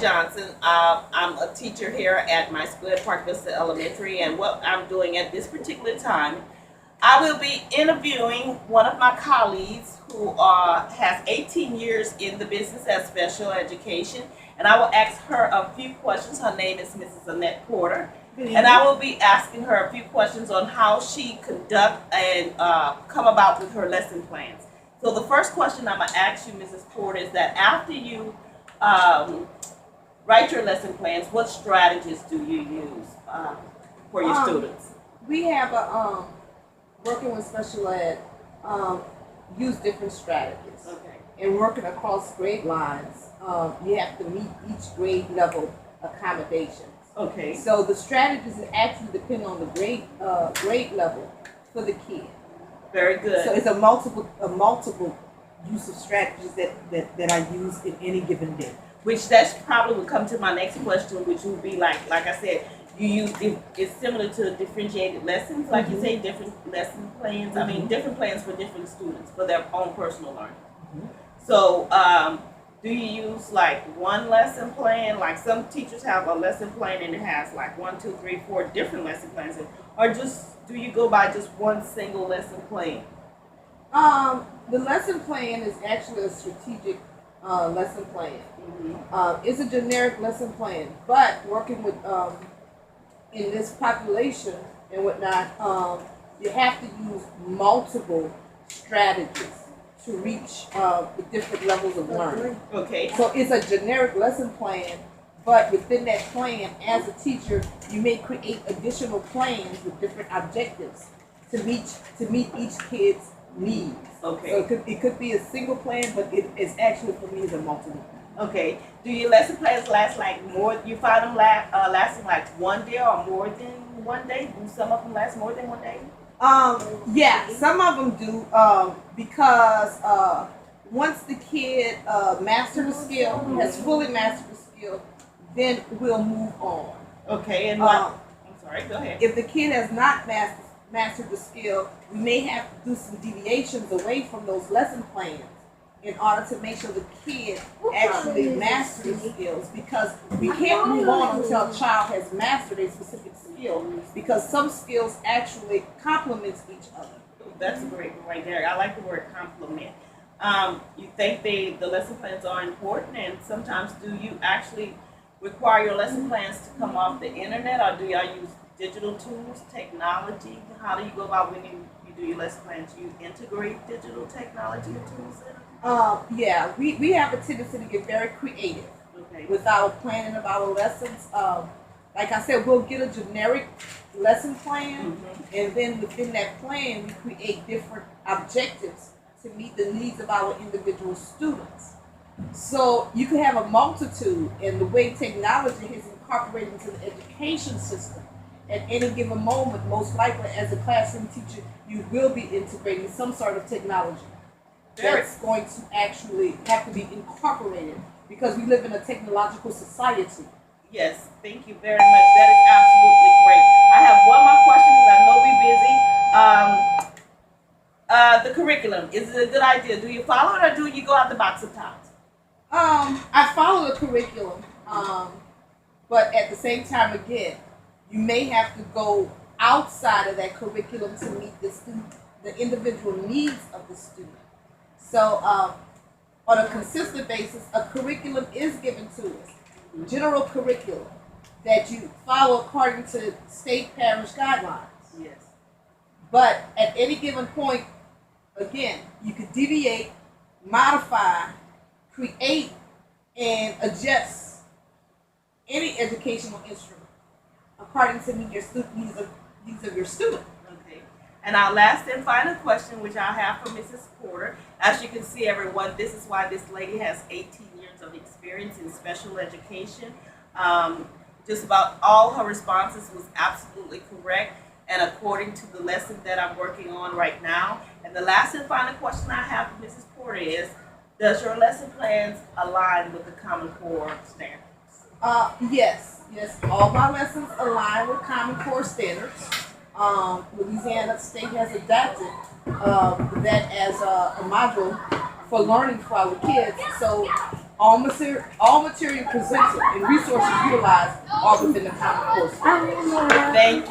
Johnson. I'm a teacher here at my school at Park Vista Elementary, and what I'm doing at this particular time, I will be interviewing one of my colleagues who has 18 years in the business as special education, and I will ask her a few questions. Her name is Ms.Anette Porter, and I will be asking her a few questions on how she conduct and come about with her lesson plans. So the first question I'm gonna ask you, Mrs. Porter, is that after you write your lesson plans, what strategies do you use for your students? We have a working with special ed, use different strategies. Okay. And working across grade lines, you have to meet each grade level accommodations. Okay. So the strategies actually depend on the grade level for the kid. Very good. So it's a multiple use of strategies that I use in any given day. Which that's probably would come to my next question, which would be like I said, you use it's similar to differentiated lessons, like you say, different lesson plans. I mean, different plans for different students for their own personal learning. So, do you use like one lesson plan? Like some teachers have a lesson plan and it has like 1, 2, 3, 4 different lesson plans, or just do you go by just one single lesson plan? The lesson plan is actually a strategic lesson plan. It's a generic lesson plan, but working with in this population and whatnot, you have to use multiple strategies to reach the different levels of learning. Okay. So it's a generic lesson plan, but within that plan, as a teacher, you may create additional plans with different objectives to meet each kid's needs. Okay. So it could be a single plan, but it is actually for me is a multiple. Okay. Do your lesson plans last like more? You find them lasting like one day or more than one day? Do some of them last more than one day? Yeah, some of them do because once the kid mastered the skill, has fully mastered the skill, then we'll move on. Okay. And I'm sorry. Go ahead. If the kid has not mastered the skill, we may have to do some deviations away from those lesson plans in order to make sure the kid actually masters the skills, because we can't move on until a child has mastered a specific skill, because some skills actually complement each other. That's a great one right there. I like the word complement. You think the lesson plans are important, and sometimes do you actually require your lesson plans to come off the internet, or do y'all use digital tools, technology? How do you go about when you do your lesson plans? Do you integrate digital technology and tools in it? Yeah, we have a tendency to get very creative with our planning of our lessons. Like I said, we'll get a generic lesson plan, and then within that plan, we create different objectives to meet the needs of our individual students. So you can have a multitude, and the way technology is incorporated into the education system at any given moment, most likely as a classroom teacher, you will be integrating some sort of technology that's going to actually have to be incorporated, because we live in a technological society. Yes, thank you very much. That is absolutely great. I have one more question because I know we're busy. The curriculum, is it a good idea? Do you follow it, or do you go out the box sometimes? I follow the curriculum, but at the same time, again, you may have to go outside of that curriculum to meet the individual needs of the student. So on a consistent basis, a curriculum is given to us, general curriculum, that you follow according to state parish guidelines. Yes. But at any given point, again, you could deviate, modify, create, and adjust any educational instrument according to meet your needs of your student. Okay. And our last and final question, which I have for Mrs. Porter, as you can see, everyone, this is why this lady has 18 years of experience in special education. Just about all her responses was absolutely correct, and according to the lesson that I'm working on right now. And the last and final question I have for Mrs. Porter is, does your lesson plans align with the Common Core standards? Yes, all my lessons align with Common Core standards. Louisiana State has adapted that as a module for learning for our kids. So All material presented and resources utilized are within the common course. Thank you.